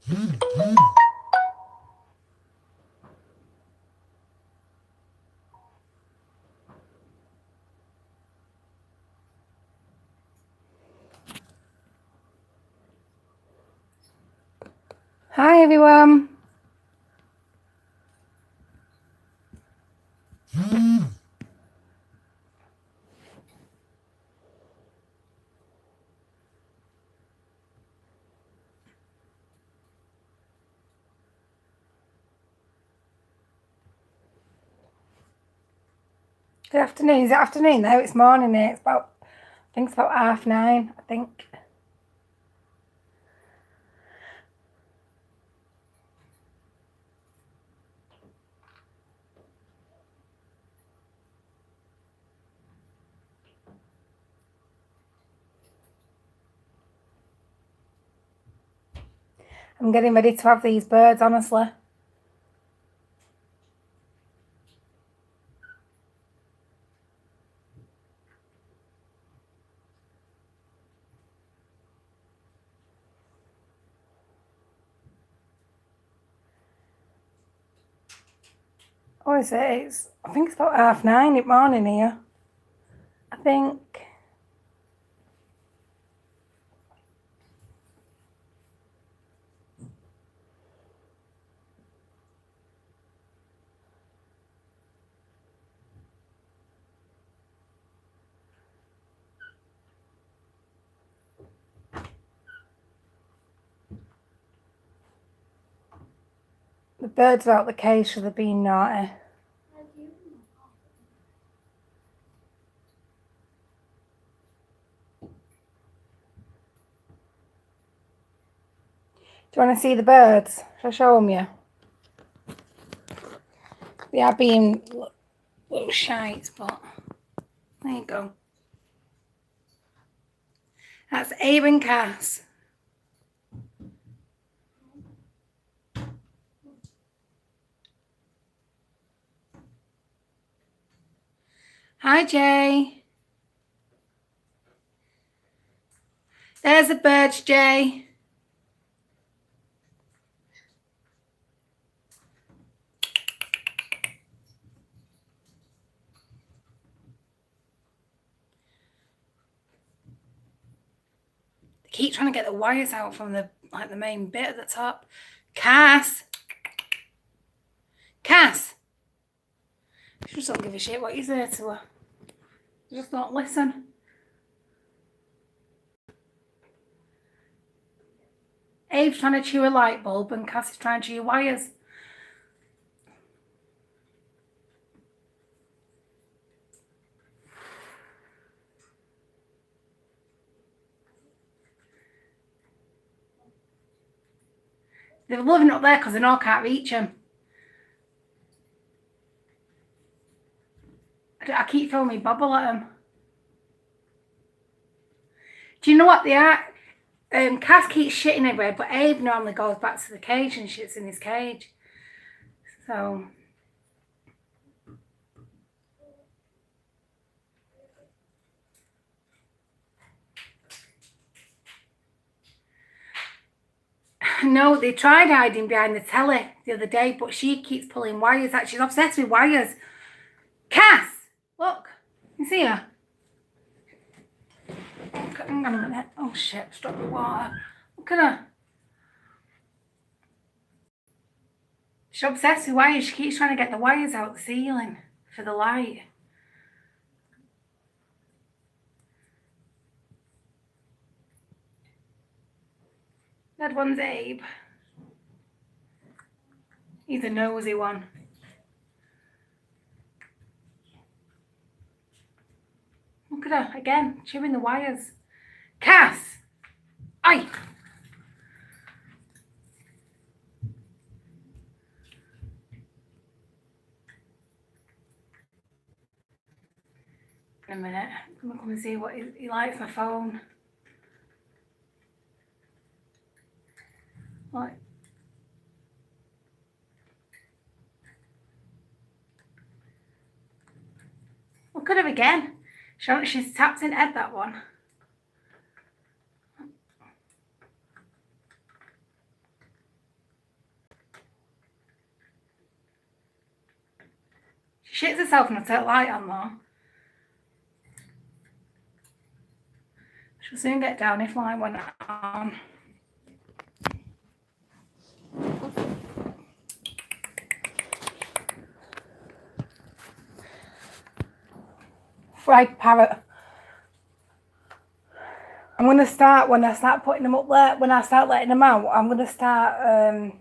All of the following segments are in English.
Hi everyone. Good afternoon. Is it afternoon now? It's morning now. It's about, I think it's about 9:30, I think. I'm getting ready to have these birds, honestly. Oh, is it? I think it's about 9:30 in the morning here. I think. The birds are out the cage, so they're being naughty. Do you want to see the birds? Shall I show them you? They are being little shites, but there you go. That's Abe and Cass. Hi, Jay. There's the birds, Jay. They keep trying to get the wires out from the main bit at the top. Cass. Cass. She just don't give a shit what you say to her. She just don't listen. Abe's trying to chew a light bulb and Cass is trying to chew wires. They're living up there because they know I can't reach them. I keep throwing me bubble at them. Do you know what they are? Cass keeps shitting everywhere, but Abe normally goes back to the cage and shits in his cage. So... No, they tried hiding behind the telly the other day, but she keeps pulling wires. She's obsessed with wires. Cass! Look. You see her? Hang on a minute. Oh shit, stop the water. Look at her. She's obsessed with wires. She keeps trying to get the wires out the ceiling for the light. That one's Abe. He's a nosy one. Look at her, again, chewing the wires. Cass! Aye! In a minute, I'm gonna come and see what he likes my phone. What? Look at her again. She's tapped in head, that one. Shits herself and I turn the light on though. She'll soon get down if light went on. Fried parrot. I'm going to start, when I start putting them up there, when I start letting them out, I'm going to start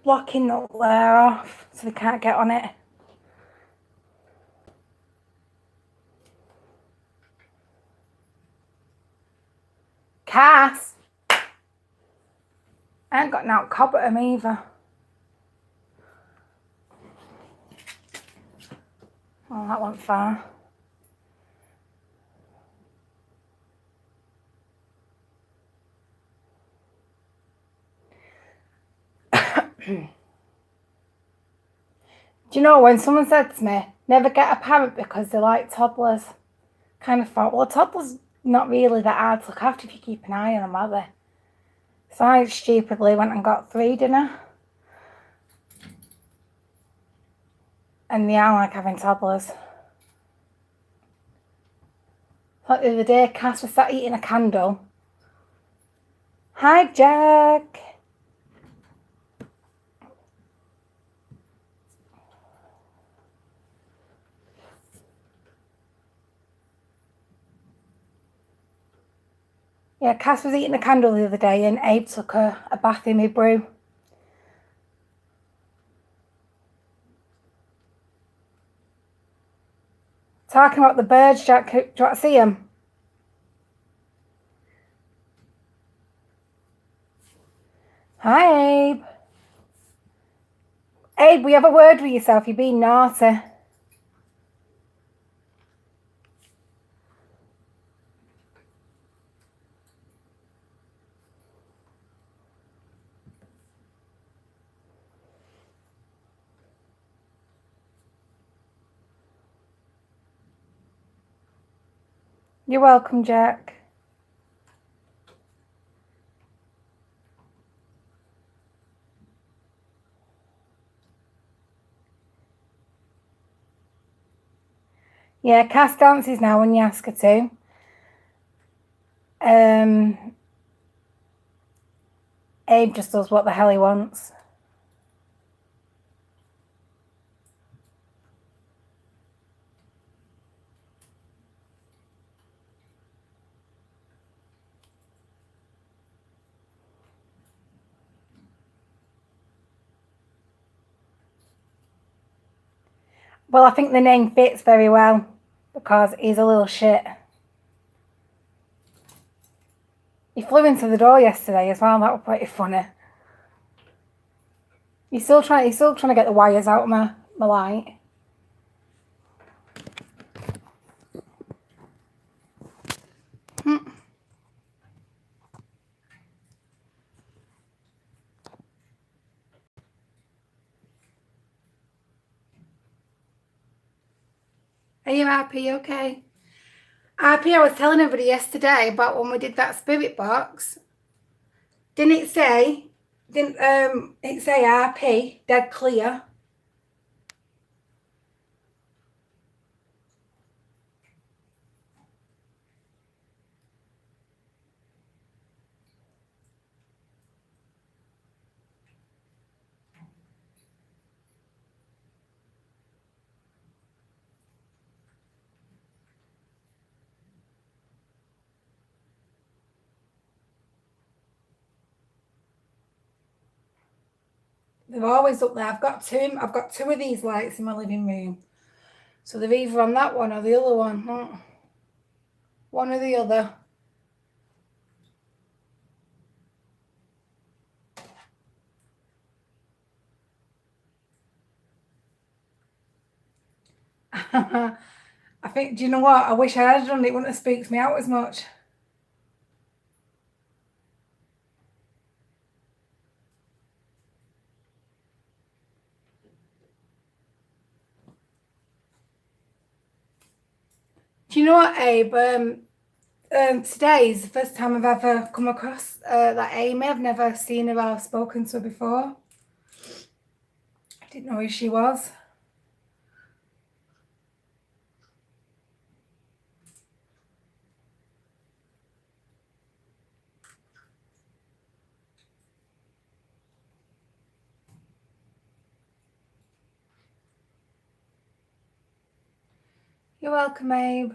blocking the layer off so they can't get on it. Cass! I ain't got no cob at them either. Oh, that went far. Do you know, when someone said to me, never get a parrot because they like toddlers, kind of thought, well, a toddler's not really that hard to look after if you keep an eye on them, are they? So I stupidly went and got 3 dinner. And they are like having toddlers. Like the other day, Cass was sat eating a candle. Hi, Jack. Yeah, Cass was eating a candle the other day and Abe took a bath in my brew. Talking about the birds, Jack, do you want to see them? Hi, Abe. Abe, we have a word with yourself. You're being naughty. You're welcome, Jack. Yeah, Cass dances now when you ask her to. Abe just does what the hell he wants. Well, I think the name fits very well because he's a little shit. He flew into the door yesterday as well. That was pretty funny. He's still trying to get the wires out of my light. Are you happy? Okay. Happy, I was telling everybody yesterday about when we did that spirit box. Didn't it say RP, dead clear? They're always up there. I've got two of these lights in my living room. So they're either on that one or the other one. One or the other. I think, do you know what? I wish I had done it. It wouldn't have spooked me out as much. Do you know what, Abe? Today is the first time I've ever come across that Amy. I've never seen her or spoken to her before. I didn't know who she was. You're welcome, Abe.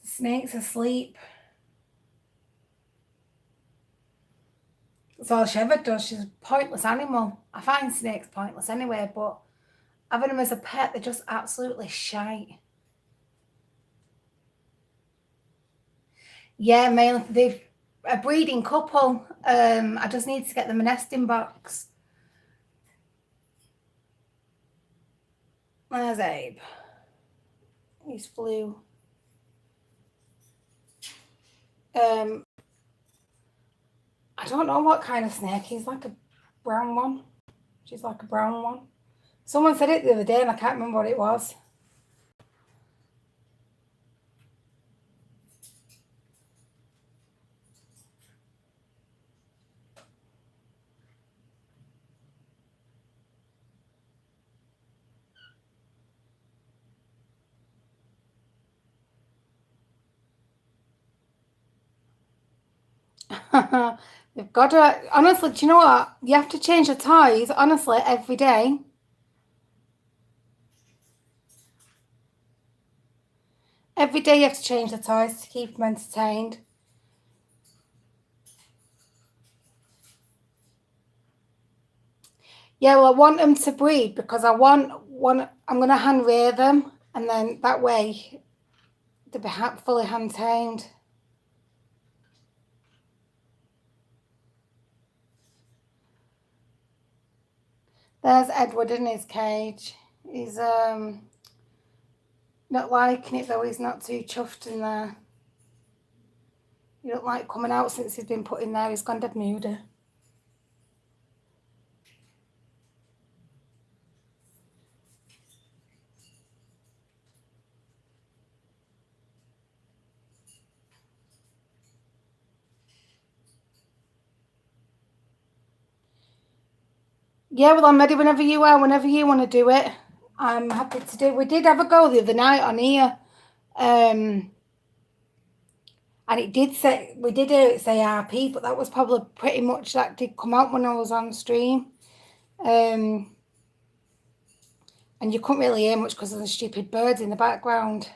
The snake's asleep. That's all she ever does. She's a pointless animal. I find snakes pointless anyway, but having them as a pet, they're just absolutely shite. Yeah, male. They're a breeding couple. I just need to get them a nesting box. There's Abe. He's flew. I don't know what kind of snake. He's like a brown one. She's like a brown one. Someone said it the other day and I can't remember what it was. They've got to, honestly, do you know what? You have to change the toys, honestly, every day. Every day you have to change the toys to keep them entertained. Yeah, well, I want them to breed because I'm going to hand rear them, and then that way they'll be fully hand tamed. There's Edward in his cage. He's not liking it though. He's not too chuffed in there. He don't like coming out since he's been put in there. He's gone dead moody. Yeah, well, I'm ready whenever you are, whenever you want to do it. I'm happy to do it. We did have a go the other night on here. And it did say, we did hear it say RP, but that was probably pretty much, that did come out when I was on stream. And you couldn't really hear much because of the stupid birds in the background.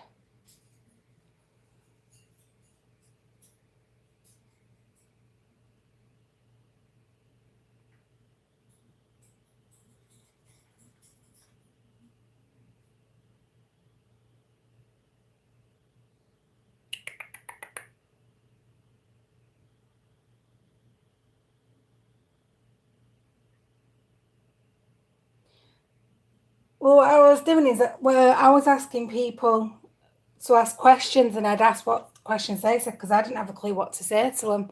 Well, what I was doing is that where I was asking people to ask questions, and I'd ask what questions they said because I didn't have a clue what to say to them.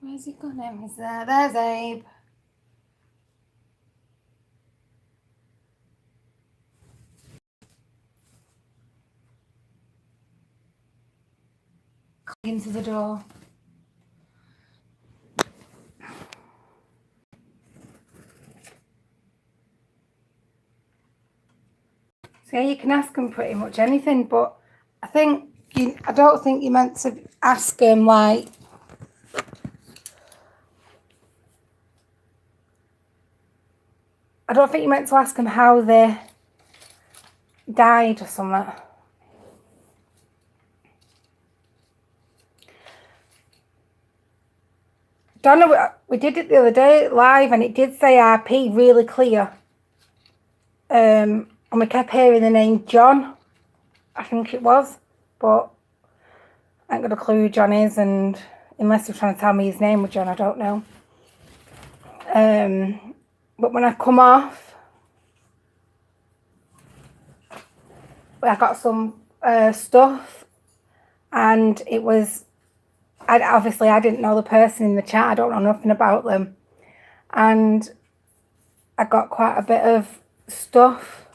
Where's he gone? He's there. There's Abe. Into the door. So yeah, you can ask them pretty much anything, but I don't think you're meant to ask them like, I don't think you're meant to ask them how they died or something. Donna, we did it the other day live and it did say RP really clear. And we kept hearing the name John, I think it was, but I ain't got a clue who John is, and unless they're trying to tell me his name was John, I don't know. But when I come off, I got some stuff, and it was, obviously I didn't know the person in the chat, I don't know nothing about them, and I got quite a bit of stuff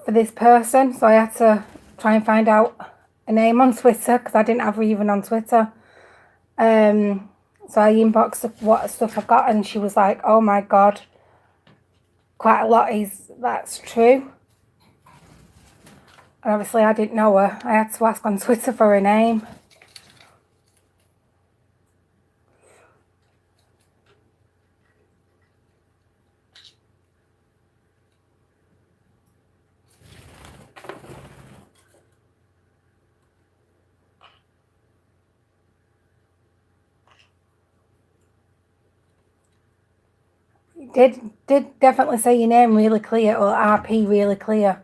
for this person, so I had to try and find out a name on Twitter, because I didn't have her even on Twitter. So I inboxed what stuff I got, and she was like, oh my god, quite a lot that's true. And obviously I didn't know her. I had to ask on Twitter for her name. Did definitely say your name really clear, or RP really clear.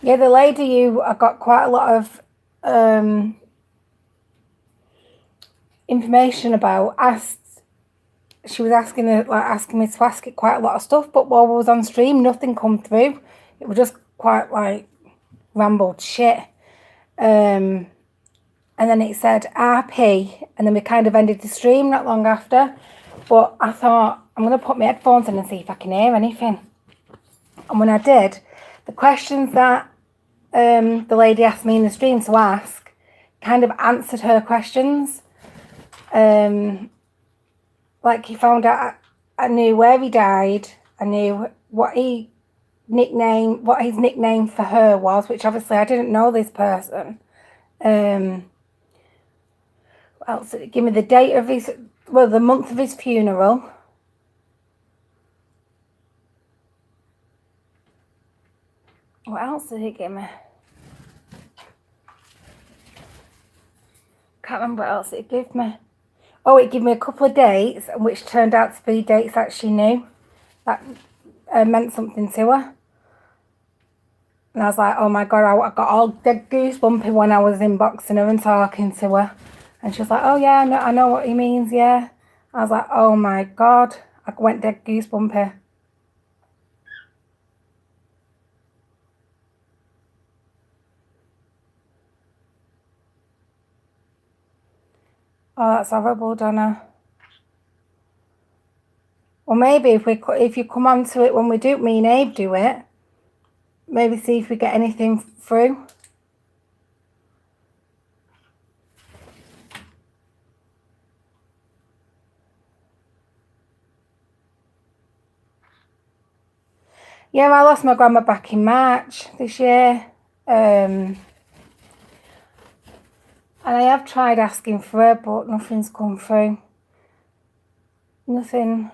Yeah, the lady who I got quite a lot of information about she was asking me to ask it quite a lot of stuff, but while I was on stream, nothing come through. It was just quite like rambled shit. And then it said RP, and then we kind of ended the stream not long after. But I thought, I'm going to put my headphones in and see if I can hear anything. And when I did, the questions that the lady asked me in the stream to ask kind of answered her questions. Like, he found out, I knew where he died, I knew what his nickname for her was, which obviously I didn't know this person. What else did it give me? The date of the month of his funeral. What else did it give me? Can't remember what else it gave me. Oh, it gave me a couple of dates, which turned out to be dates that she knew. That meant something to her. And I was like, oh my god, I got all dead goosebumpy when I was inboxing her and talking to her. And she was like, oh yeah, I know what he means, yeah. I was like, oh my god, I went dead goosebumpy. Oh, that's horrible, Donna. Well, maybe if you come on to it when me and Abe do it, maybe see if we get anything through. Yeah, I lost my grandma back in March this year. And I have tried asking for her, but nothing's come through. Nothing.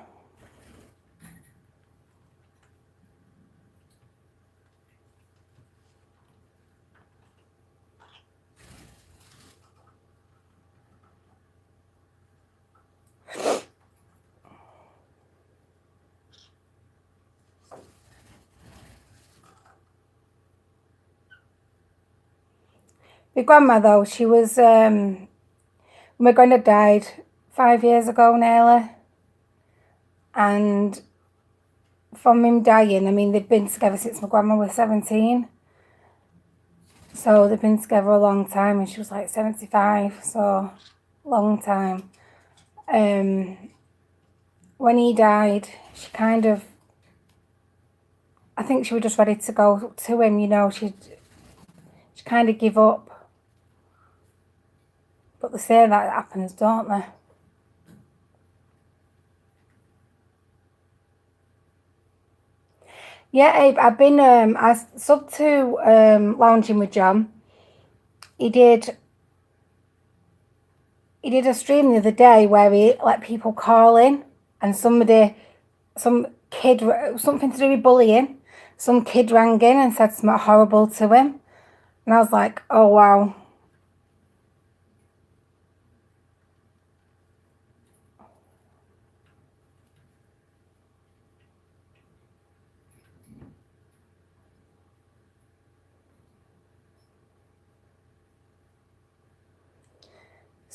My grandma, though, she was, my granddad died 5 years ago nearly. And from him dying, I mean, they've been together since my grandma was 17. So they've been together a long time, and she was like 75, so long time. When he died, she kind of, I think she was just ready to go to him, you know, she kind of give up. But they say that happens, don't they? Yeah, Abe, I've been, I subbed to Lounging with John. He did a stream the other day where he let people call in, and some kid, something to do with bullying, some kid rang in and said something horrible to him. And I was like, oh wow.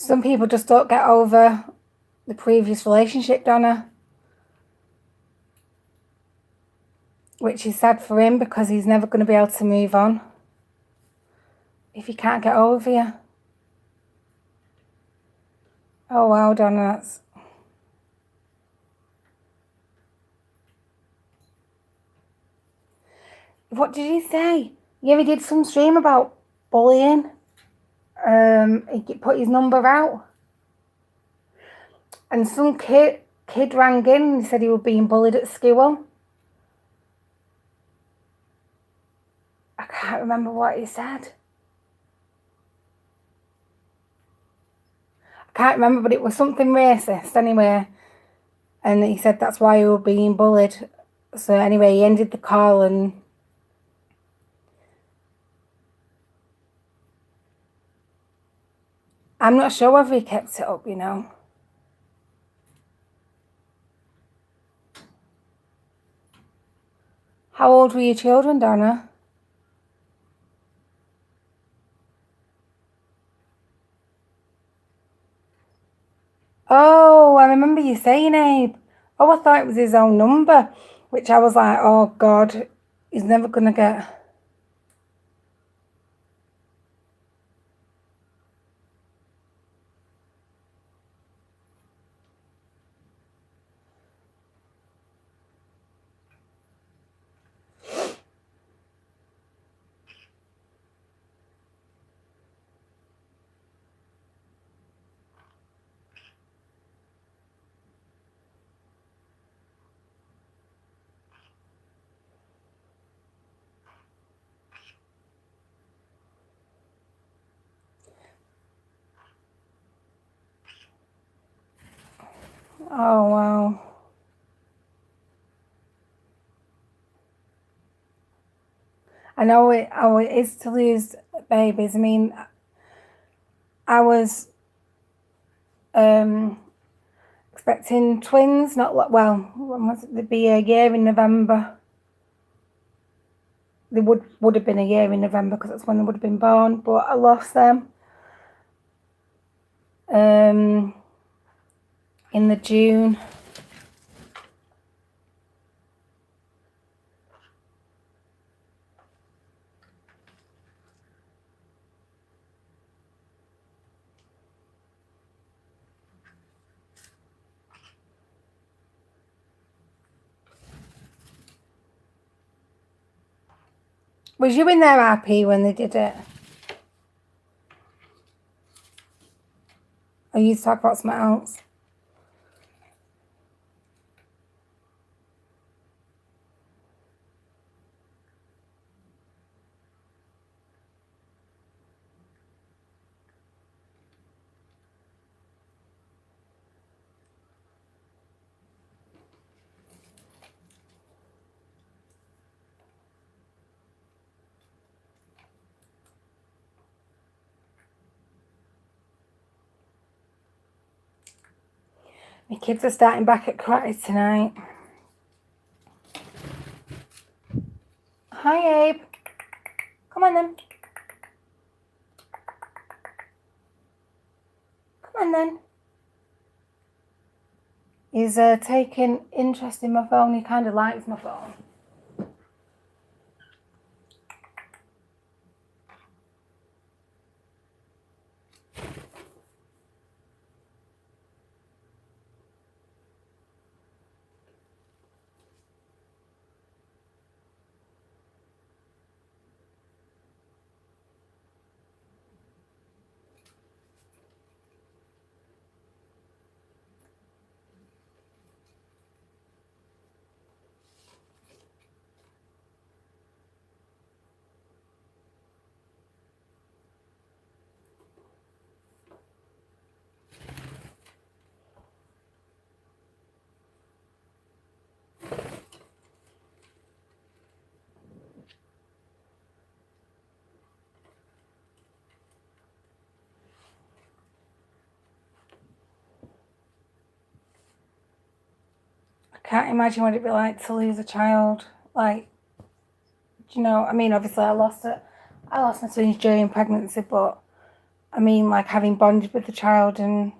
Some people just don't get over the previous relationship, Donna. Which is sad for him because he's never going to be able to move on if he can't get over you. Oh wow, Donna, that's... What did he say? Yeah, he did some stream about bullying. He put his number out. And some kid rang in and said he was being bullied at school. I can't remember what he said. I can't remember, but it was something racist anyway. And he said that's why he was being bullied. So anyway, he ended the call and... I'm not sure whether he kept it up, you know. How old were your children, Donna? Oh, I remember you saying, Abe. Oh, I thought it was his own number, which I was like, oh, God, he's never going to get... Oh, wow. I know how it is to lose babies. I mean, I was expecting twins, not well, when was it? They'd be a year in November. They would have been a year in November because that's when they would have been born, but I lost them. In the June. Was you in there, RP, when they did it? Or you talk about something else? My kids are starting back at karate tonight. Hi, Abe. Come on then. Come on then. He's taking interest in my phone. He kind of likes my phone. I can't imagine what it'd be like to lose a child. Like, do you know, I mean, obviously I lost my twins during pregnancy, but I mean, like having bonded with the child, and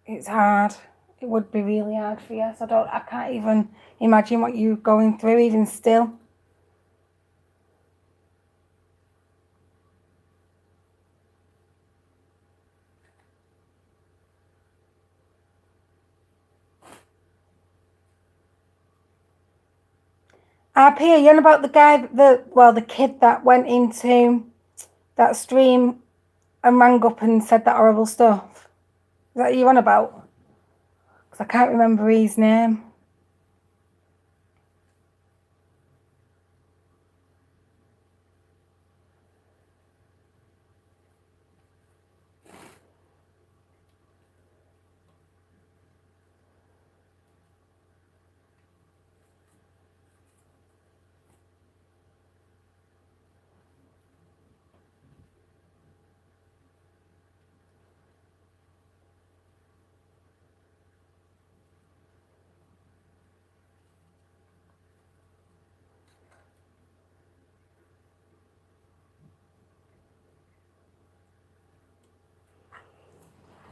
it's hard. It would be really hard for you. So I can't even imagine what you're going through even still. RP, you know about the guy, the kid that went into that stream and rang up and said that horrible stuff? Is that you on about? Because I can't remember his name.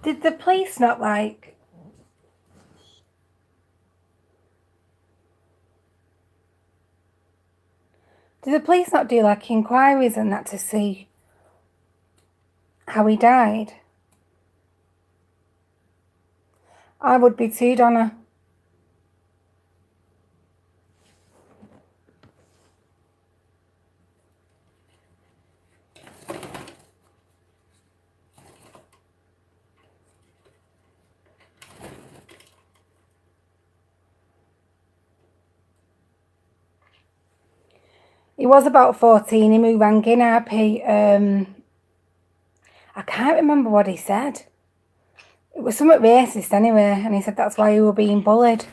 Did the police not like... Did the police not do like inquiries and that to see how he died? I would be too, Donna. He was about 14. He rang in, RP. I can't remember what he said. It was something racist anyway, and he said that's why he were being bullied.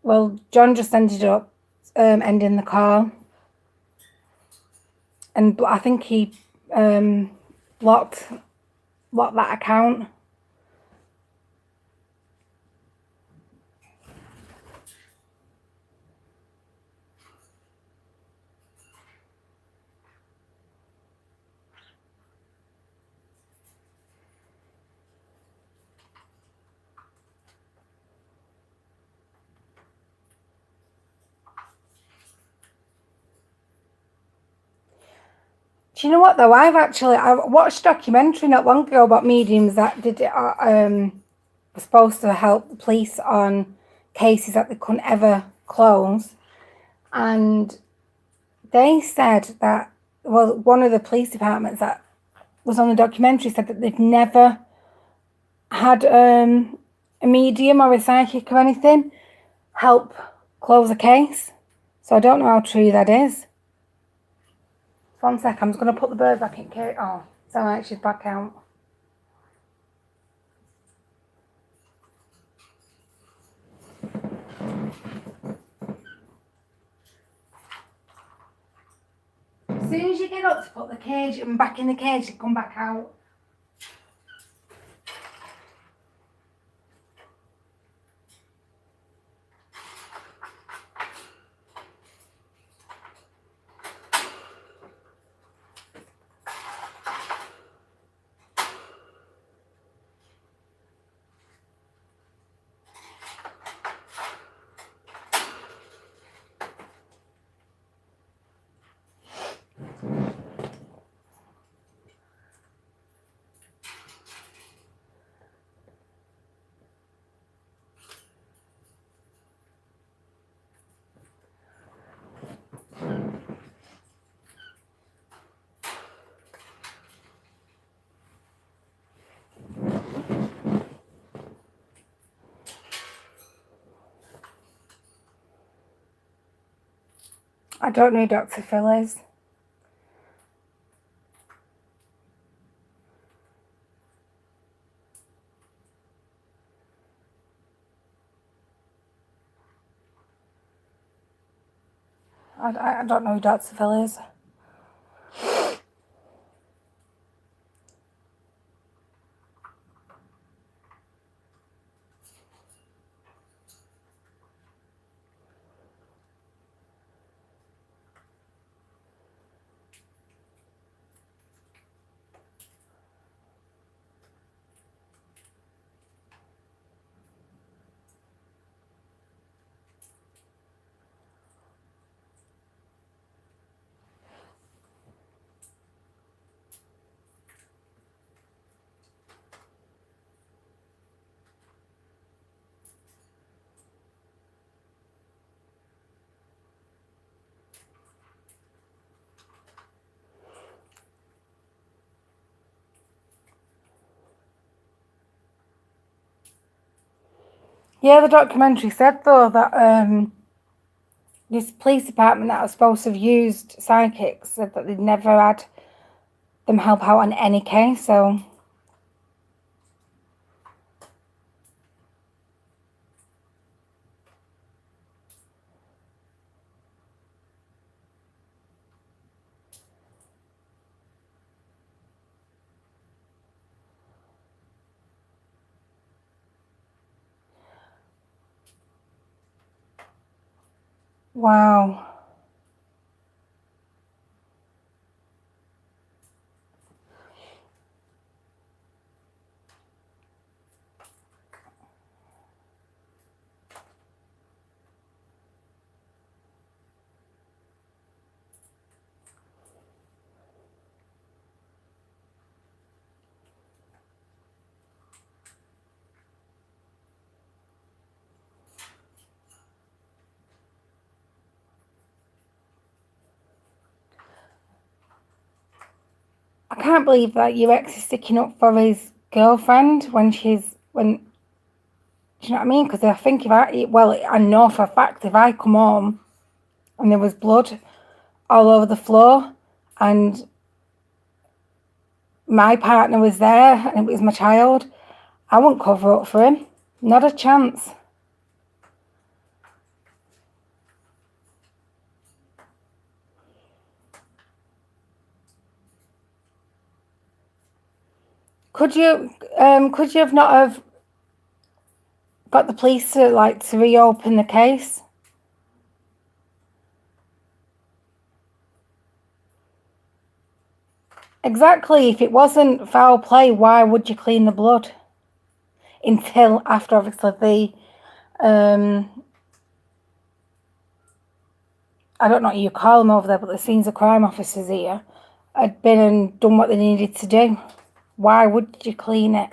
Well, John just ended up ending the call. And I think he blocked that account. Do you know what though? I watched a documentary not long ago about mediums that were supposed to help the police on cases that they couldn't ever close, and they said that, well, one of the police departments that was on the documentary said that they've never had a medium or a psychic or anything help close a case. So I don't know how true that is. 1 sec, I'm just going to put the bird back in cage. Oh, it's alright, she's back out. As soon as you get up to put the cage and back in the cage, you come back out. I don't know who Dr. Phil is. I don't know who Dr. Phil is. Yeah, the documentary said though that this police department that was supposed to have used psychics said that they'd never had them help out on any case, so... Wow. I can't believe that your ex is sticking up for his girlfriend when do you know what I mean? Because I think I know for a fact if I come home and there was blood all over the floor and my partner was there and it was my child, I wouldn't cover up for him. Not a chance. Could you have not have got the police to reopen the case? Exactly. If it wasn't foul play, why would you clean the blood? Until after obviously the I don't know what you call them over there, but the scenes of crime officers here had been and done what they needed to do. Why would you clean it?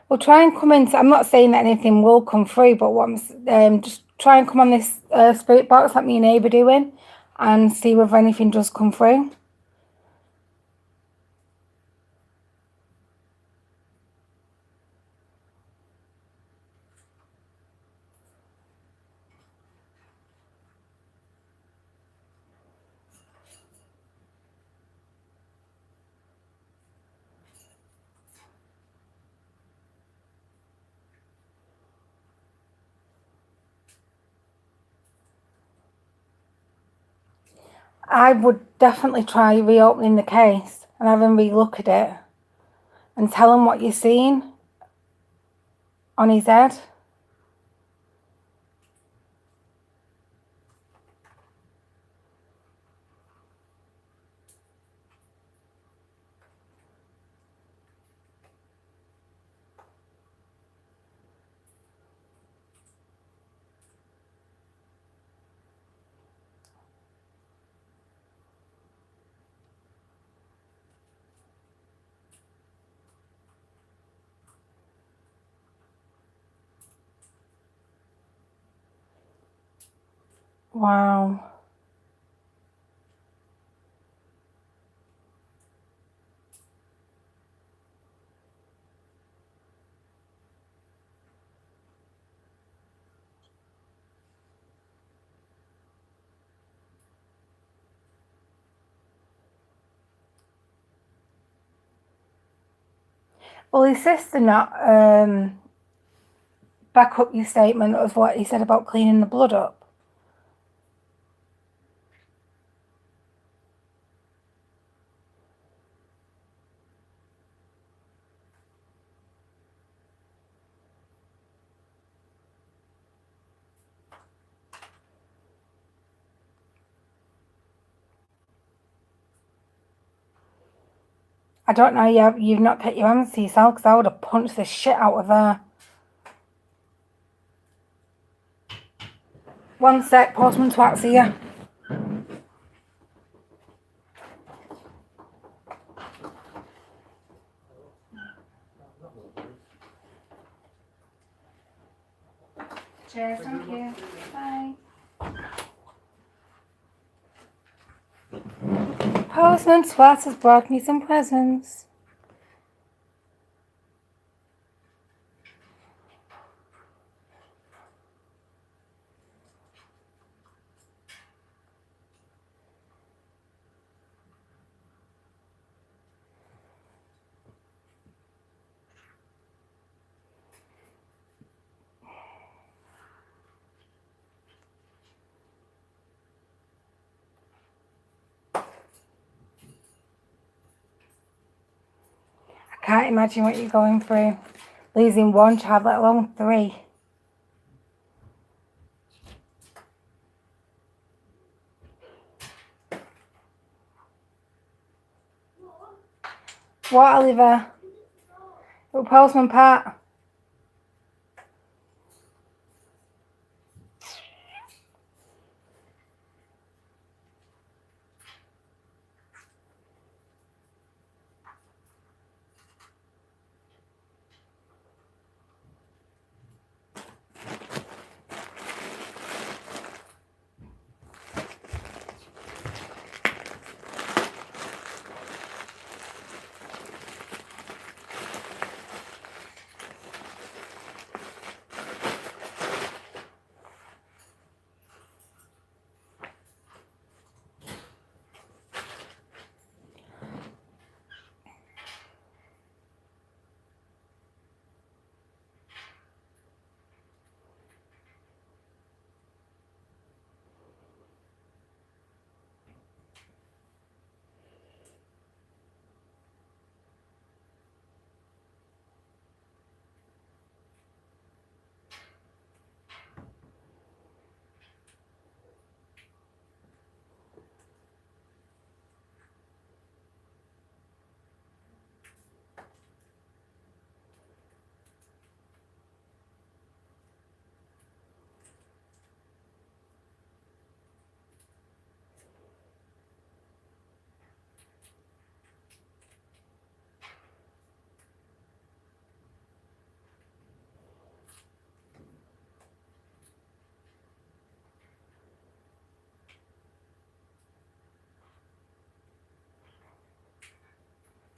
Well, try and come in. I'm not saying that anything will come through, but what I'm just try and come on this spirit box like me and neighbour doing, and see whether anything does come through. I would definitely try reopening the case and have him relook at it and tell him what you're seeing on his head. Wow. Well, his sister not back up your statement of what he said about cleaning the blood up. I don't know, you've not kept your hands to yourself because I would have punched the shit out of her. One sec, Postman Twat's here. Cheers, thank you. Bye. Postman Swat has brought me some presents. I can't imagine what you're going through. Losing one child, let alone 3. What, Oliver? Oh, Postman Pat.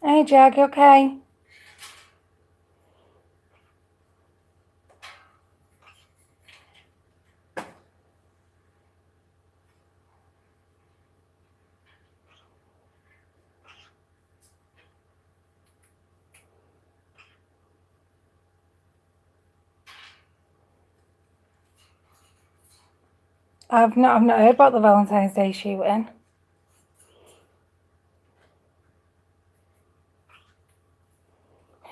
Hey, Jag, you okay? I've not heard about the Valentine's Day shooting.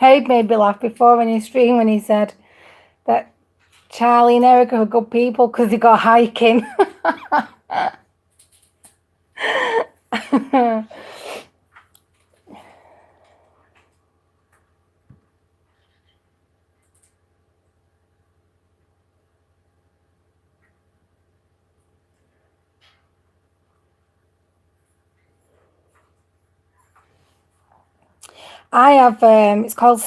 Abe made me laugh before in his stream when he said that Charlie and Erica are good people because they go hiking. I have, it's called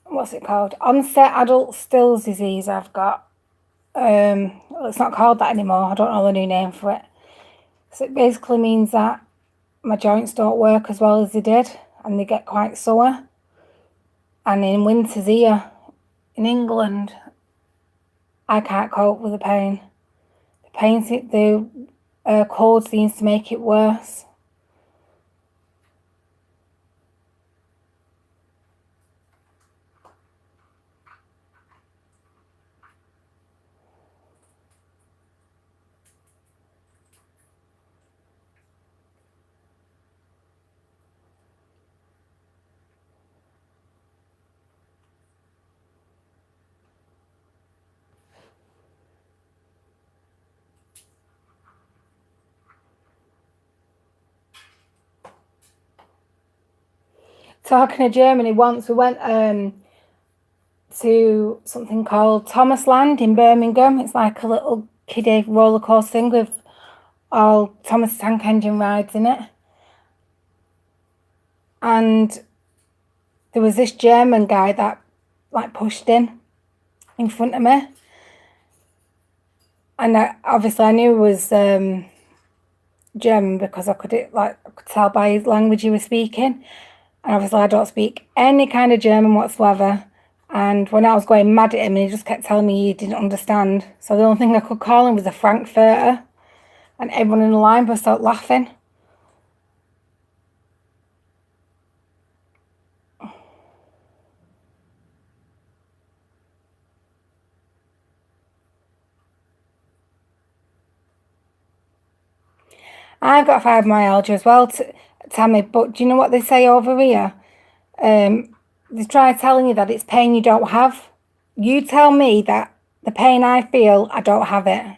what's it called? Onset adult Still's disease I've got. It's not called that anymore. I don't know the new name for it. So it basically means that my joints don't work as well as they did and they get quite sore. And in winters here in England, I can't cope with the pain. The cold seems to make it worse. Talking of Germany, once we went to something called Thomasland in Birmingham. It's like a little kiddie roller coaster thing with all Thomas Tank Engine rides in it. And there was this German guy that like pushed in in front of me. And obviously I knew it was German because I could tell by his language he was speaking. And obviously I don't speak any kind of German whatsoever. And when I was going mad at him, he just kept telling me he didn't understand. So the only thing I could call him was a Frankfurter. And everyone in the line burst out laughing. I've got fibromyalgia as well, Tammy, but do you know what they say over here? They try telling you that it's pain you don't have. You tell me that the pain I feel, I don't have it.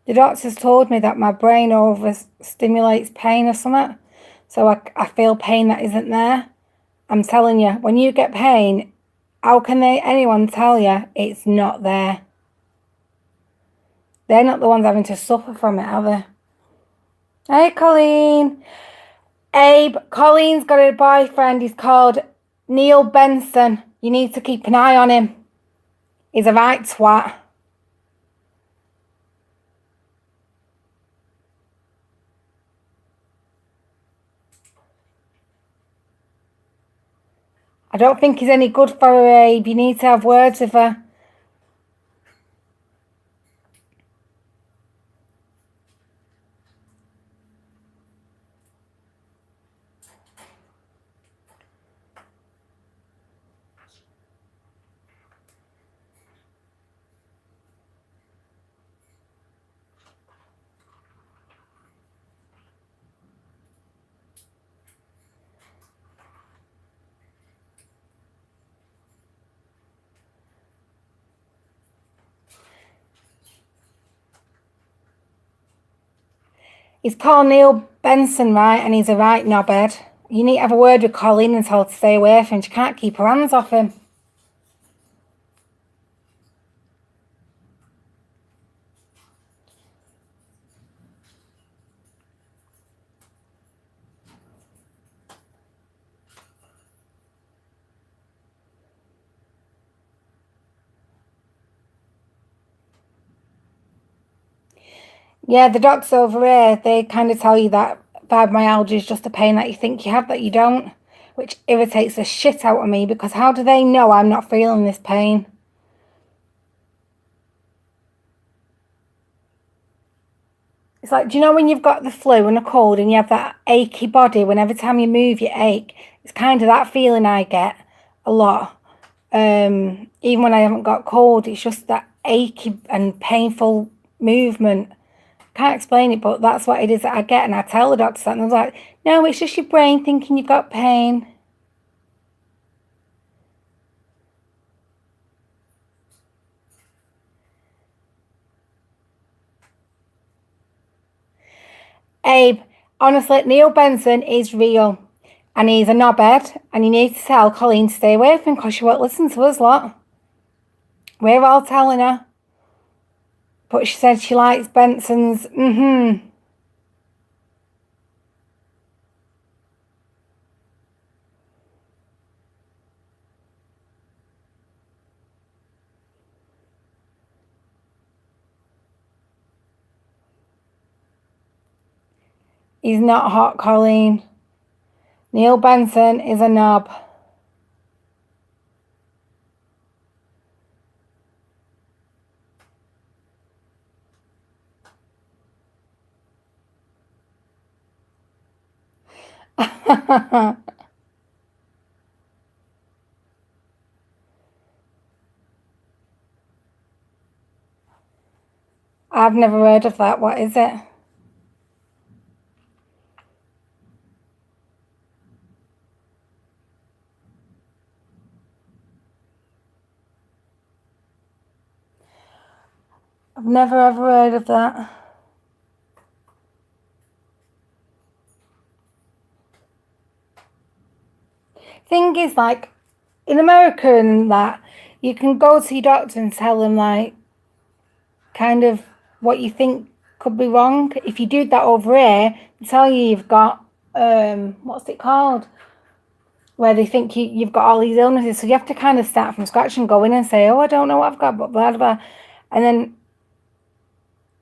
The doctors told me that my brain overstimulates pain or something, so I feel pain that isn't there. I'm telling you, when you get pain, how can anyone tell you it's not there? They're not the ones having to suffer from it, are they? Hey, Colleen. Abe, Colleen's got a boyfriend. He's called Neil Benson. You need to keep an eye on him. He's a right twat. I don't think he's any good for her, Abe. You need to have words with her. He's called Neil Benson, right? And he's a right knobhead. You need to have a word with Colleen and tell her to stay away from him. She can't keep her hands off him. Yeah, the docs over here, they kind of tell you that fibromyalgia is just a pain that you think you have that you don't, which irritates the shit out of me because how do they know I'm not feeling this pain? It's like, do you know when you've got the flu and a cold and you have that achy body when every time you move you ache? It's kind of that feeling I get a lot. Even when I haven't got cold, it's just that achy and painful movement. Can't explain it, but that's what it is that I get. And I tell the doctor that, and they're like, no, it's just your brain thinking you've got pain. Abe, honestly, Neil Benson is real. And he's a knobhead. And you need to tell Colleen to stay away from him because she won't listen to us lot. We're all telling her. But she said she likes Benson's. He's not hot, Colleen. Neil Benson is a knob. I've never heard of that. What is it? I've never ever heard of that. Thing is, like, in America and that, you can go to your doctor and tell them, like, kind of what you think Could be wrong. If you do that over here, they tell you you've got, what's it called? Where they think you've got all these illnesses. So you have to kind of start from scratch and go in and say, oh, I don't know what I've got, but blah, blah, blah. And then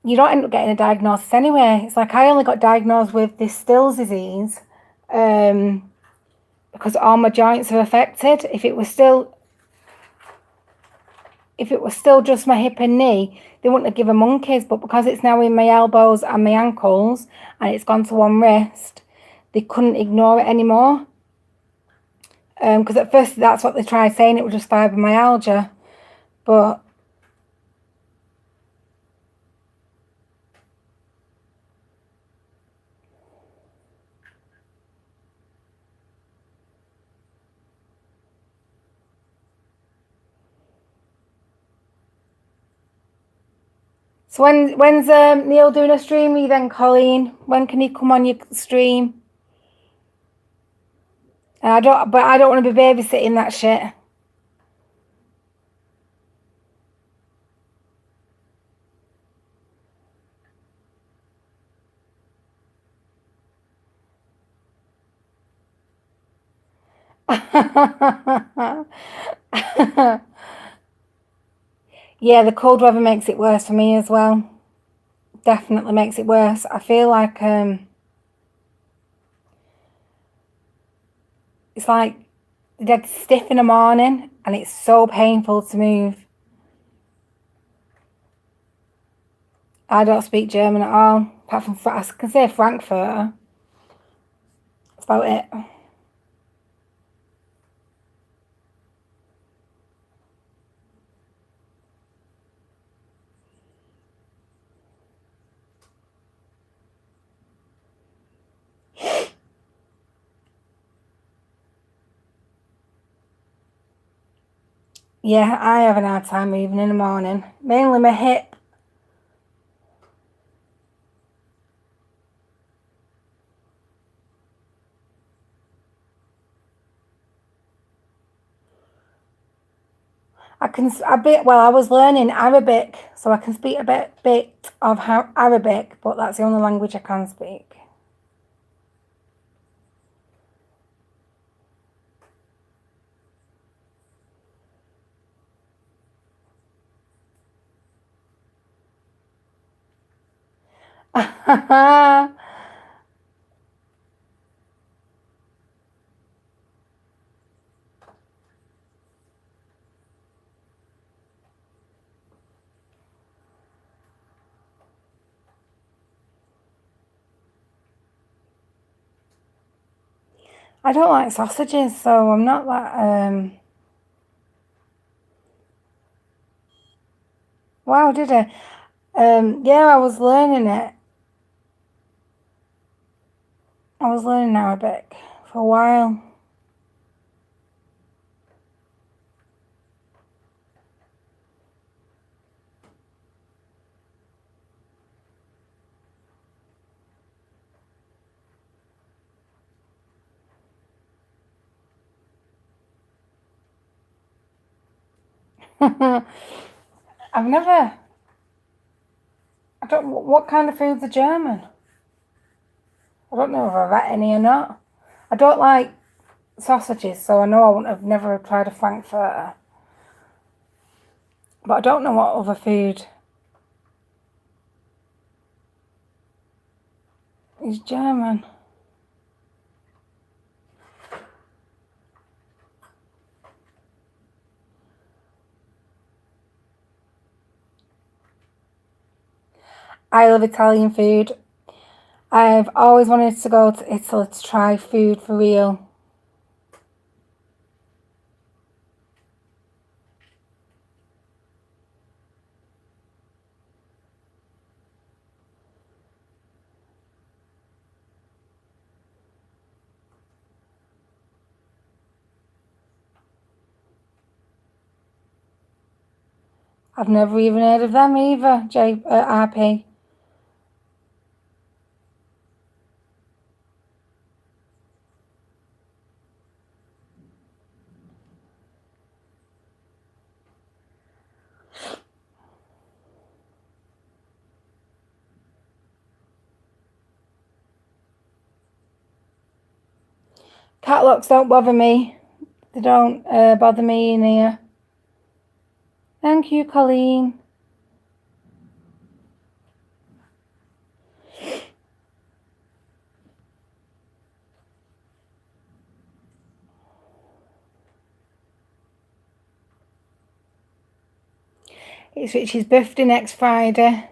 you don't end up getting a diagnosis anyway. It's like I only got diagnosed with this Still's disease because all my joints are affected. If it was still just my hip and knee, they wouldn't have given monkeys. But because it's now in my elbows and my ankles and it's gone to one wrist, they couldn't ignore it anymore. Because at first that's what they tried saying, it was just fibromyalgia. But so when's Neil doing a stream with you then, Colleen? When can he come on your stream? And I don't want to be babysitting that shit. Yeah, the cold weather makes it worse for me as well. Definitely makes it worse. I feel like it's like dead stiff in the morning and it's so painful to move. I don't speak German at all, apart from I can say Frankfurter. That's about it. Yeah, I have an hard time moving in the morning. Mainly my hip. I was learning Arabic, so I can speak a bit of Arabic, but that's the only language I can speak. I don't like sausages, so I'm not that. Wow, did I? Yeah, I was learning it. I was learning Arabic for a while. I've never. I don't. What kind of foods are German? I don't know if I've had any or not. I don't like sausages, so I know I wouldn't have never tried a Frankfurter. But I don't know what other food is German. I love Italian food. I've always wanted to go to Italy to try food for real. I've never even heard of them either, RP. Catlocks don't bother me. They don't bother me in here. Thank you, Colleen. It's Richie's birthday next Friday.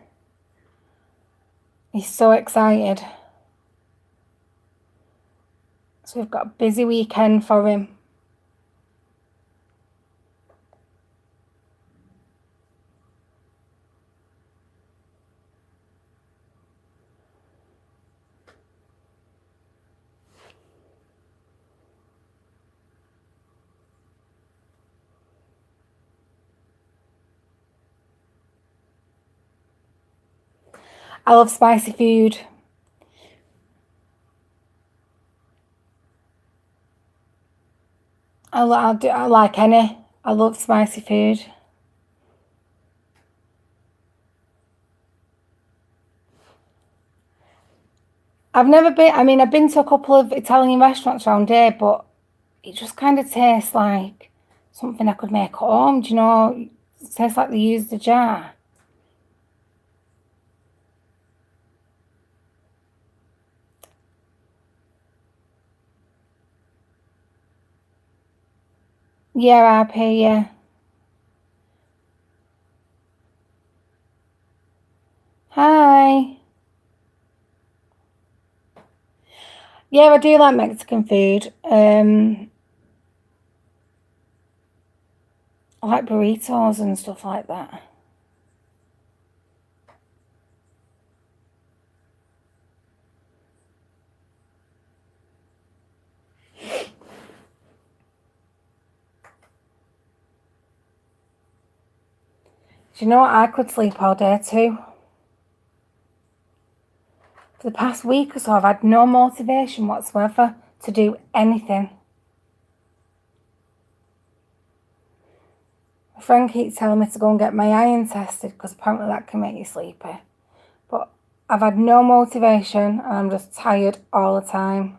He's so excited. So we've got a busy weekend for him. I love spicy food. I like any. I love spicy food. I've been to a couple of Italian restaurants around here, but it just kind of tastes like something I could make at home, do you know? It tastes like they used the jar. Yeah, RP, yeah. Hi. Yeah, I do like Mexican food. I like burritos and stuff like that. Do you know what? I could sleep all day too. For the past week or so, I've had no motivation whatsoever to do anything. My friend keeps telling me to go and get my iron tested because apparently that can make you sleepy. But I've had no motivation and I'm just tired all the time.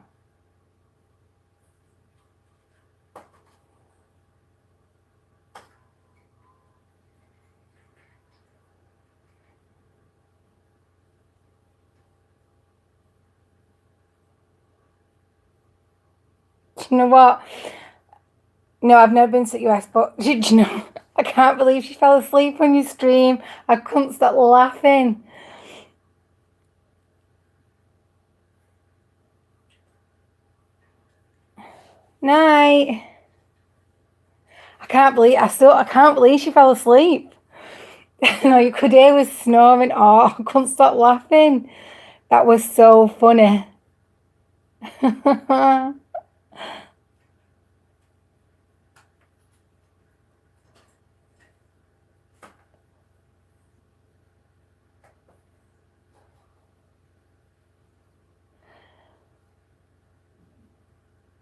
Do you know what? No, I've never been to the US, but do you know, I can't believe she fell asleep on your stream. I couldn't stop laughing. Night. I can't believe she fell asleep. No, you could hear her snoring. Oh, I couldn't stop laughing. That was so funny.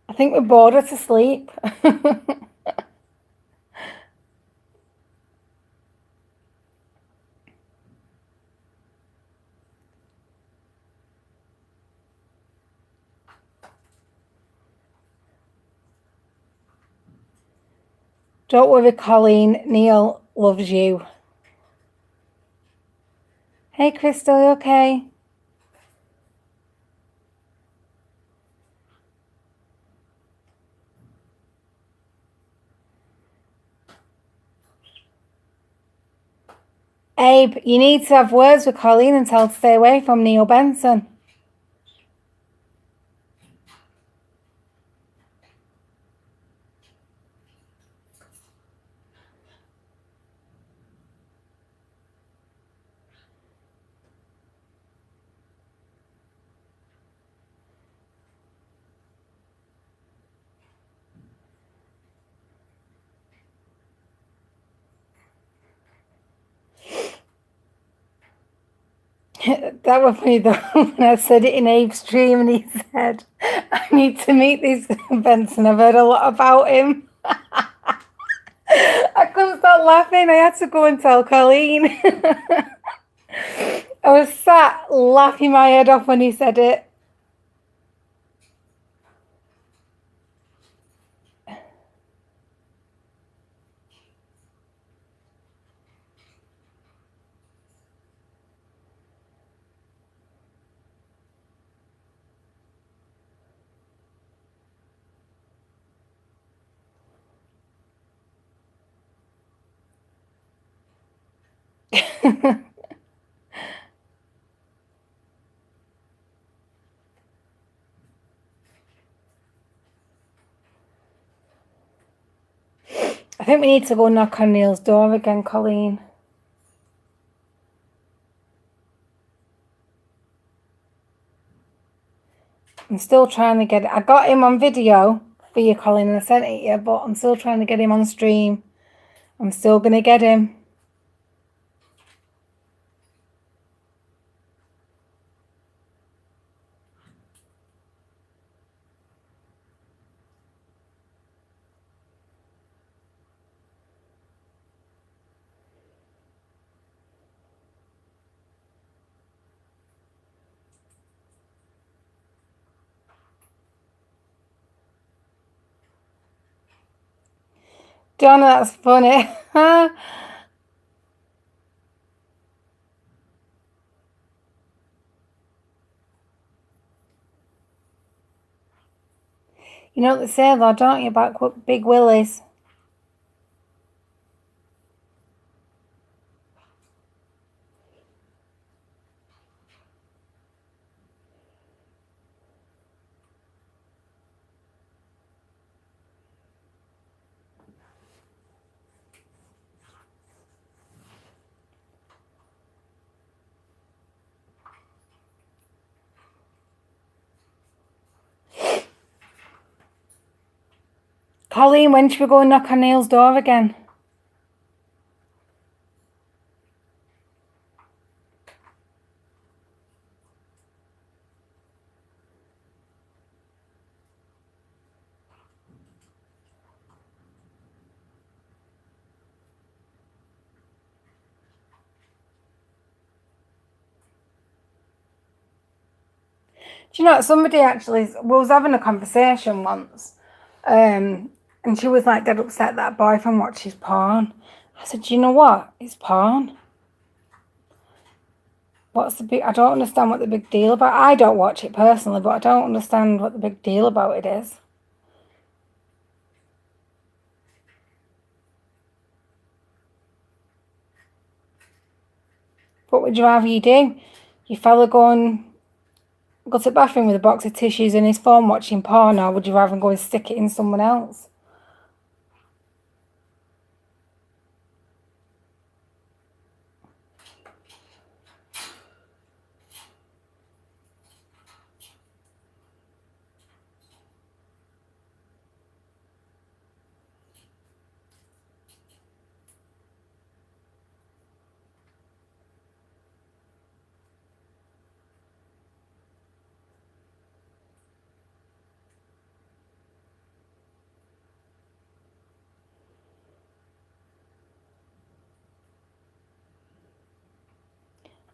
I think we bored her to sleep. Don't worry, Colleen. Neil loves you. Hey, Crystal, you okay? Abe, you need to have words with Colleen and tell her to stay away from Neil Benson. That was funny though when I said it in Abe's stream and he said, I need to meet this Benson. I've heard a lot about him. I couldn't stop laughing. I had to go and tell Colleen. I was sat laughing my head off when he said it. I think we need to go knock on Neil's door again, Colleen. I'm still trying to get it. I got him on video for you, Colleen, and I sent it to you, but I'm still trying to get him on stream. I'm still going to get him. Donna, that's funny. You know what they say though, don't you, about big willies? Colleen, when should we go and knock on Neil's door again? Do you know, somebody actually was having a conversation once, and she was like dead upset that boyfriend watches porn. I said, do you know what? It's porn. What's the big... I don't understand what the big deal about... I don't watch it personally, but I don't understand what the big deal about it is. What would you rather you do? Your fella go to the bathroom with a box of tissues and his phone watching porn, or would you rather go and stick it in someone else?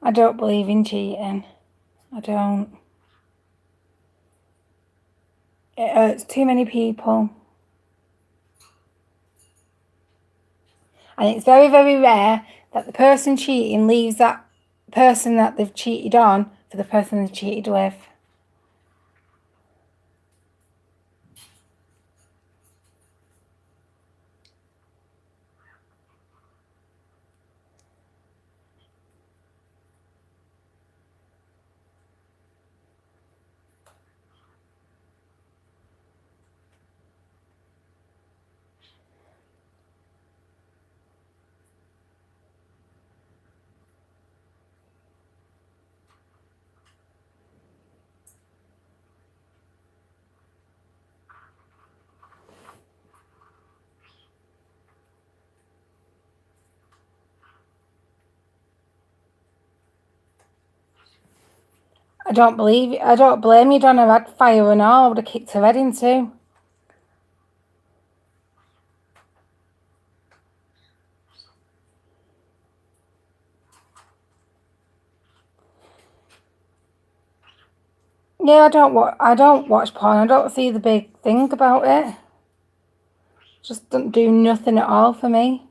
I don't believe in cheating. I don't. It hurts too many people. And it's very, very rare that the person cheating leaves that person that they've cheated on for the person they've cheated with. I don't believe it. I don't blame you, Donna. I'd fire and all. I would have kicked her head in too. Yeah, I don't watch porn. I don't see the big thing about it. Just doesn't do nothing at all for me.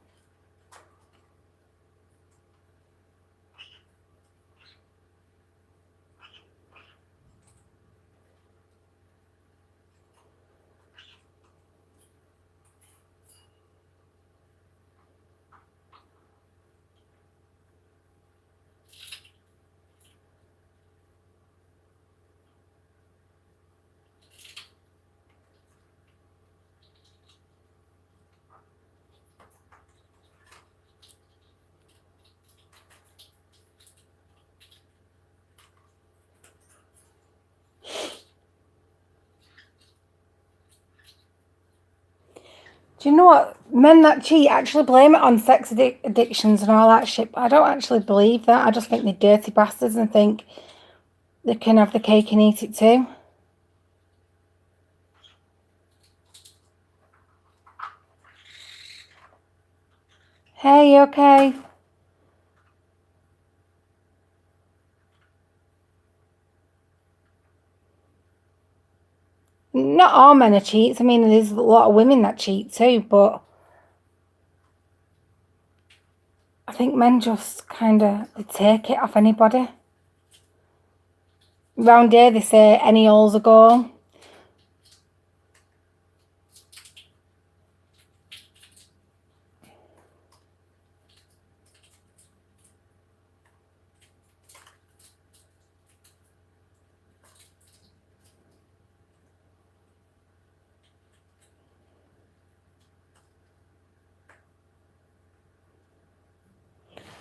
Do you know what? Men that cheat actually blame it on sex addictions and all that shit, but I don't actually believe that. I just think they're dirty bastards and think they can have the cake and eat it too. Hey, you okay? Not all men are cheats. I mean, there's a lot of women that cheat too, but I think men just kind of take it off anybody. Round here, they say any hole's a goal.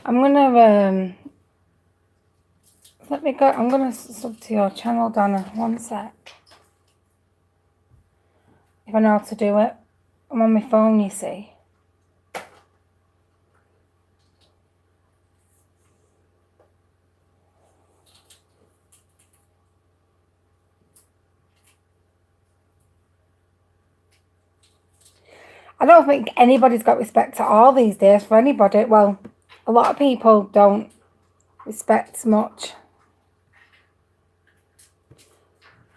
I'm gonna let me go. I'm gonna sub to your channel, Donna. One sec. If I know how to do it, I'm on my phone. You see. I don't think anybody's got respect at all these days for anybody. Well, a lot of people don't respect much.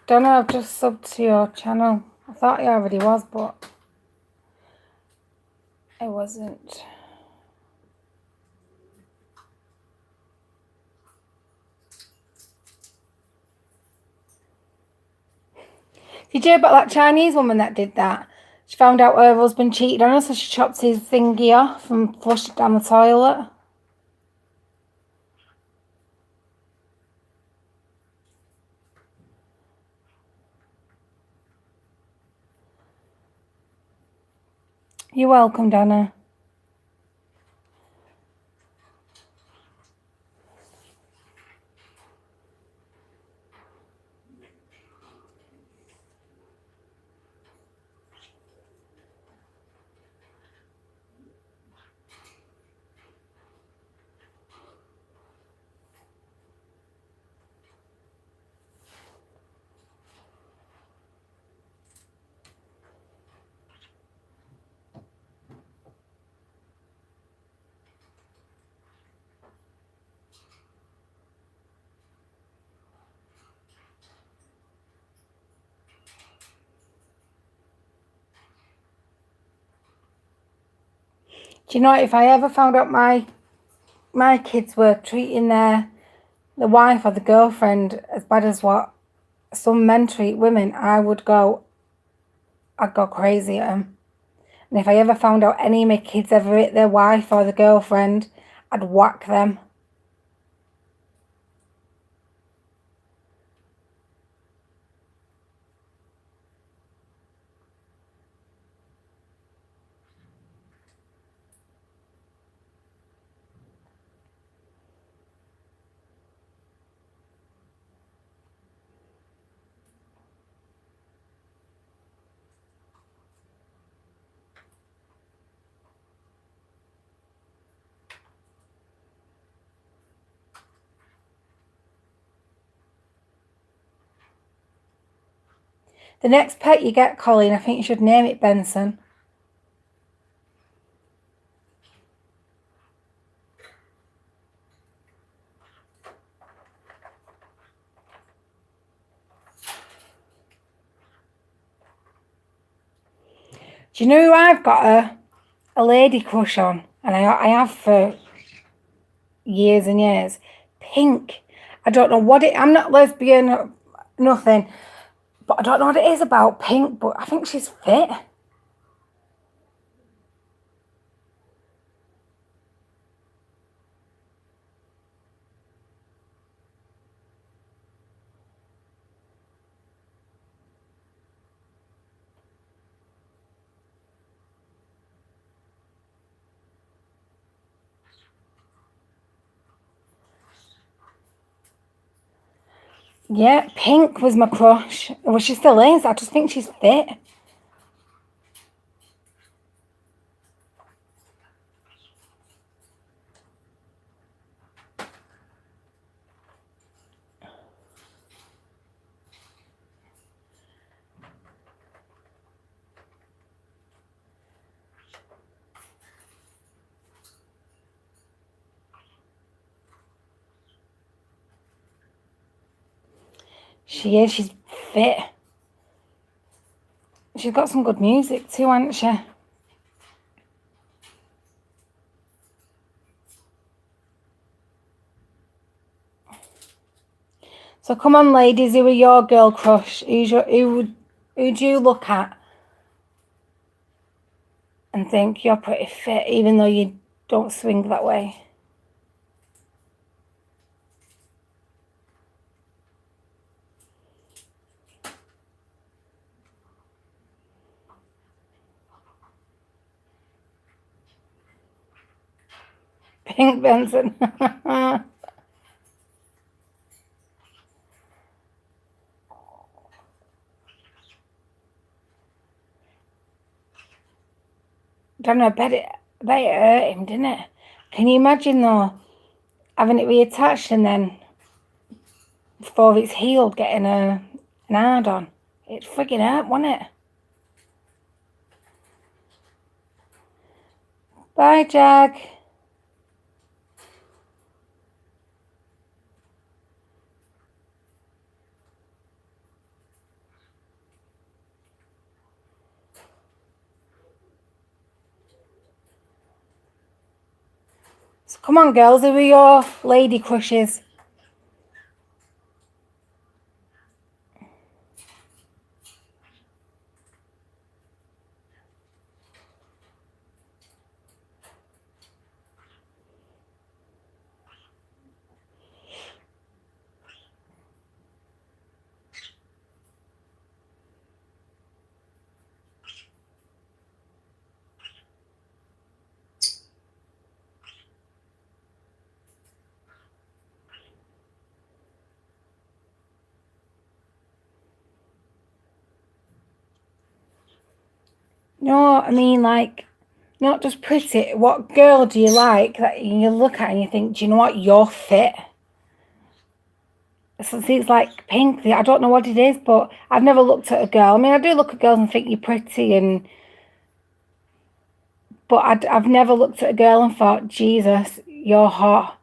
Don't know, I've just subbed to your channel. I thought I already was, but I wasn't. Did you hear about that Chinese woman that did that? She found out her husband cheated on her, so she chopped his thingy off and flushed it down the toilet. You're welcome, Donna. Do you know, if I ever found out my kids were treating the wife or the girlfriend as bad as what some men treat women, I'd go crazy at them. And if I ever found out any of my kids ever hit their wife or the girlfriend, I'd whack them. The next pet you get, Colleen, I think you should name it Benson. Do you know who I've got a lady crush on? And I have for years and years. Pink. I don't know what I'm not lesbian, nothing. But I don't know what it is about Pink, but I think she's fit. Yeah, Pink was my crush. Well, she still is. I just think she's fit. She is. She's fit. She's got some good music too, hasn't she? So come on, ladies, who are your girl crush? Who do you look at and think you're pretty fit, even though you don't swing that way? Pink Benson. Don't know, I bet it hurt him, didn't it? Can you imagine though, having it reattached and then before it's healed, getting an hard on? It friggin' hurt, wasn't it? Bye, Jag. So come on, girls, who are your lady crushes? No, I mean, like, not just pretty. What girl do you like that you look at and you think, do you know what, you're fit? So it's like Pink. I don't know what it is, but I've never looked at a girl. I mean, I do look at girls and think you're pretty, but I've never looked at a girl and thought, Jesus, you're hot.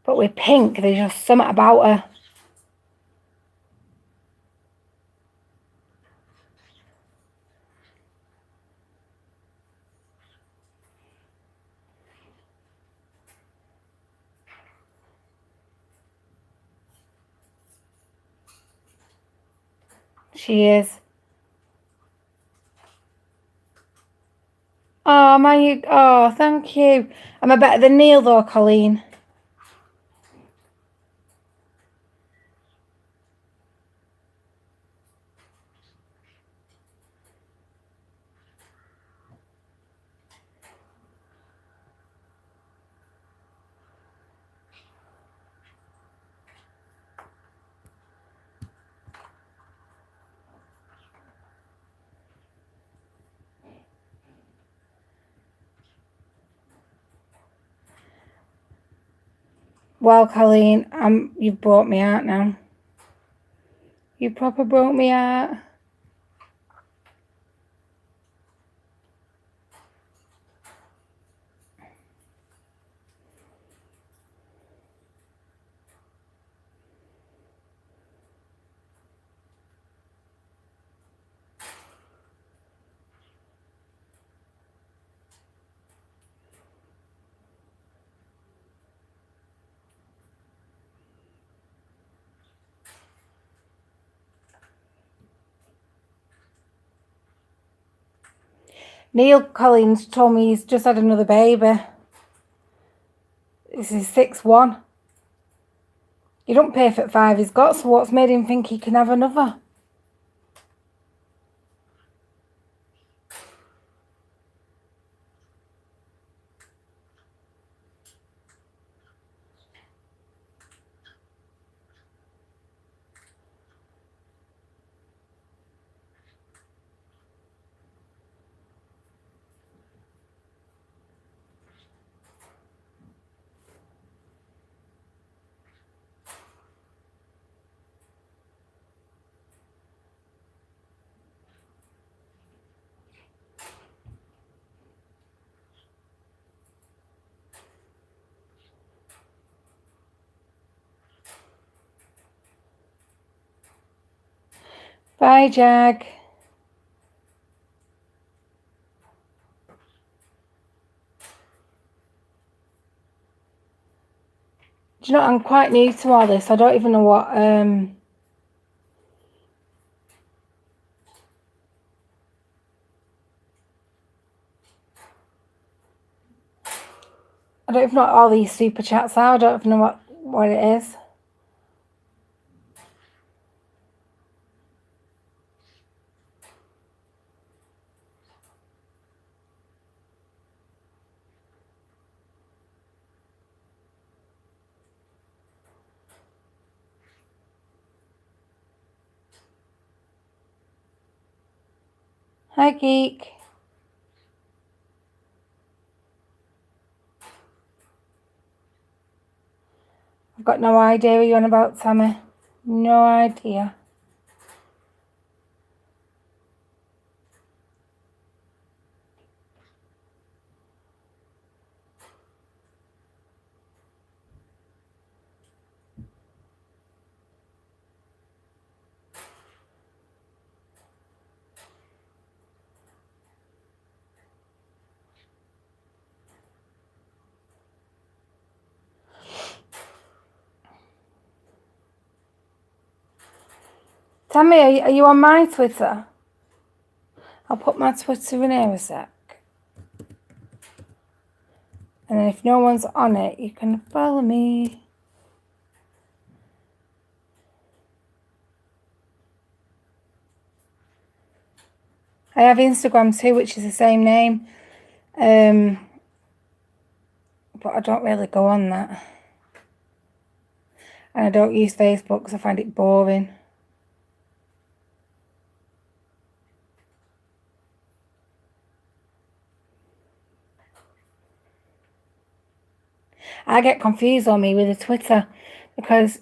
But with Pink, there's just something about her. She is. Oh, oh, thank you. Am I better than Neil though, Colleen? Well, Colleen, you've brought me out now. You proper brought me out. Neil Collins told me he's just had another baby. This is 6-1. You don't pay for 5 he's got, so what's made him think he can have another? Bye, Jag. Do you know, I'm quite new to all this. I don't even know what... I don't even know what all these super chats are. I don't even know what it is. Hi, Geek. I've got no idea what you're on about, Sammy. No idea. Tammy, are you on my Twitter? I'll put my Twitter in here a sec. And then if no one's on it, you can follow me. I have Instagram too, which is the same name. But I don't really go on that. And I don't use Facebook because I find it boring. I get confused on me with the Twitter because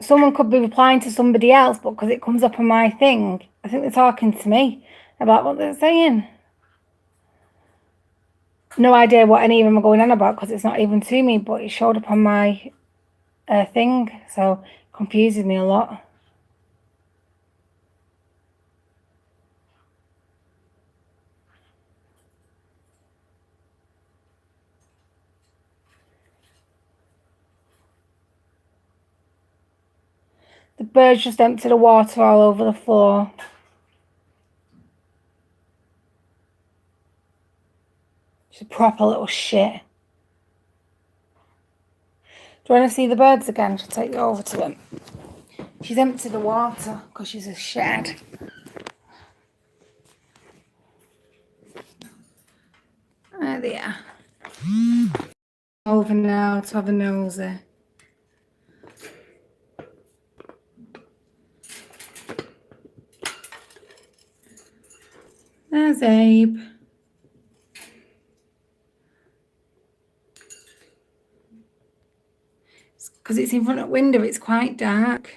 someone could be replying to somebody else, but because it comes up on my thing, I think they're talking to me about what they're saying. No idea what any of them are going on about because it's not even to me, but it showed up on my thing, so it confuses me a lot. The birds just emptied the water all over the floor. She's a proper little shit. Do you want to see the birds again? She'll take you over to them. She's emptied the water because she's a shed. There they are. Over now to have a nosy. There's Abe. Because it's in front of the window, it's quite dark.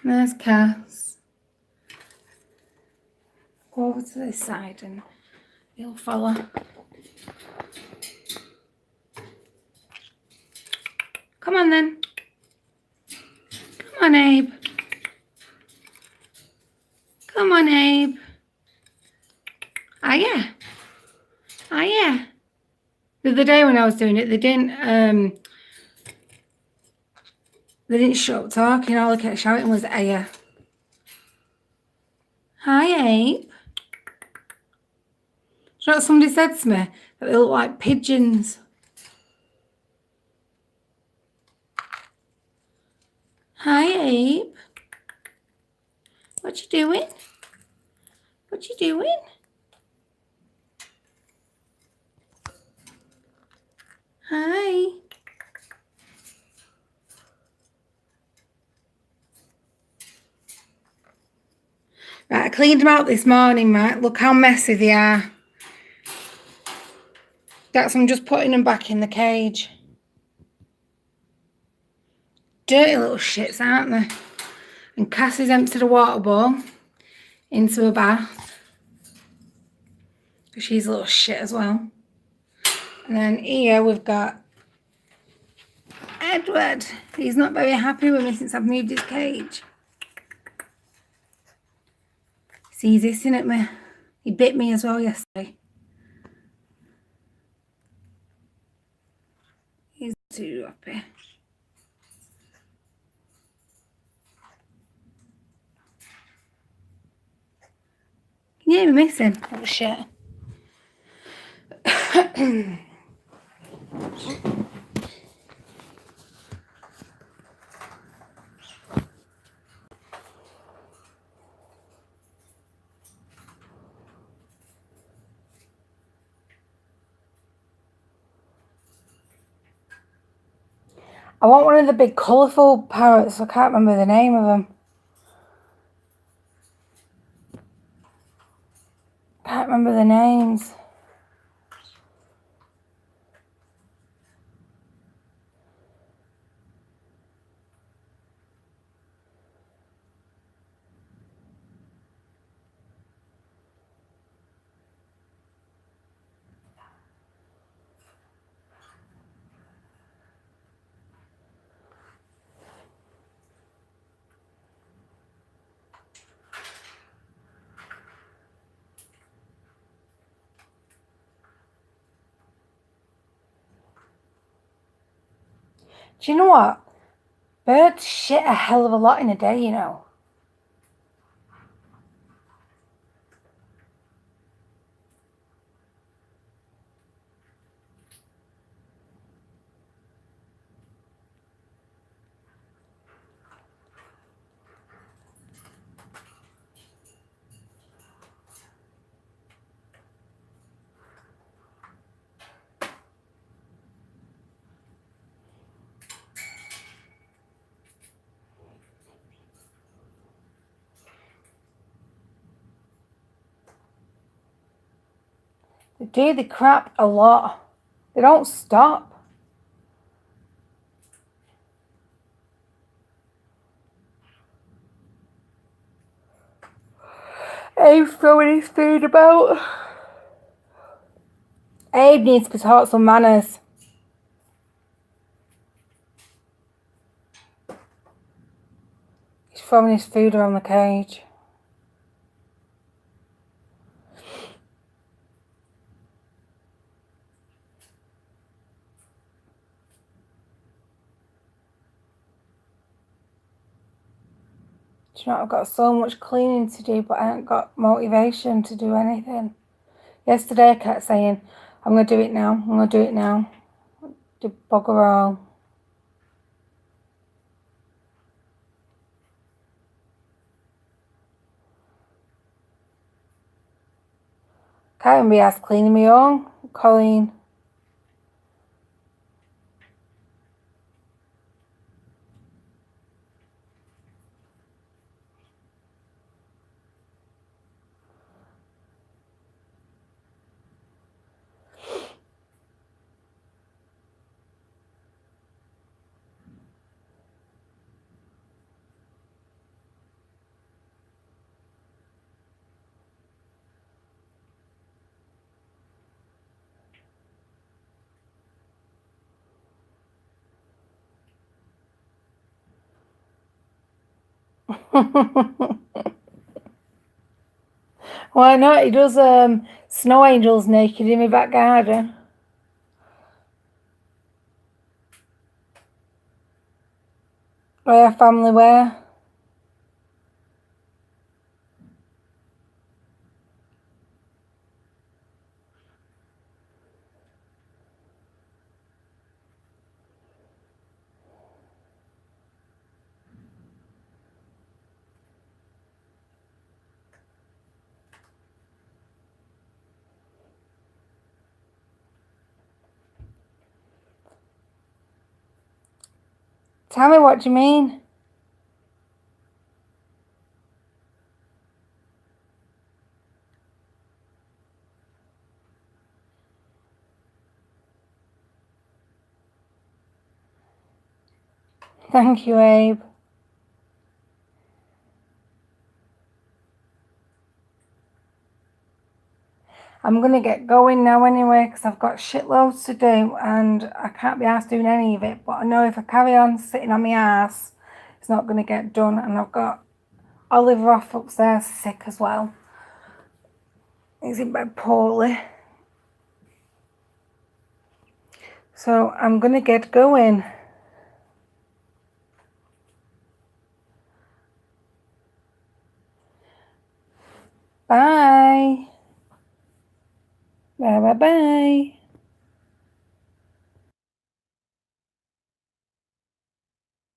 There's Cass. Go over to this side and he'll follow. Come on then. Come on, Abe. Come on, Abe. Are ya? Are ya? The other day when I was doing it, they didn't shut up talking. All they kept shouting was "Aya." Hi, Abe. Do you know what somebody said to me? That they look like pigeons. Hi, Abe. What you doing? What you doing? Hi. Right, I cleaned them out this morning, right? Look how messy they are. That's I'm just putting them back in the cage. Dirty little shits, aren't they? And Cassie's emptied a water bowl into a bath. She's a little shit as well. And then here we've got Edward. He's not very happy with me since I've moved his cage. He's hissing at me. He bit me as well yesterday. He's too happy. Can you hear me missing? Oh shit. I want one of the big colourful parrots. I can't remember the name of them. Can't remember the names. Do you know what? Birds shit a hell of a lot in a day, you know. They crap a lot. They don't stop. Abe's throwing his food about. Abe needs to be taught some manners. He's throwing his food around the cage. Do you know, I've got so much cleaning to do, but I haven't got motivation to do anything. Yesterday I kept saying, I'm going to do it now, I'm going to do it now. Do bugger all. Can't even be asked cleaning me own, Colleen. Why not? He does snow angels naked in my back garden. Wear family wear. Tell me what you mean. Thank you, Abe. I'm going to get going now anyway because I've got shitloads to do and I can't be arsed doing any of it. But I know if I carry on sitting on my ass, it's not going to get done. And I've got Oliver off upstairs sick as well. He's in bed poorly. So I'm going to get going. Bye. Bye bye bye.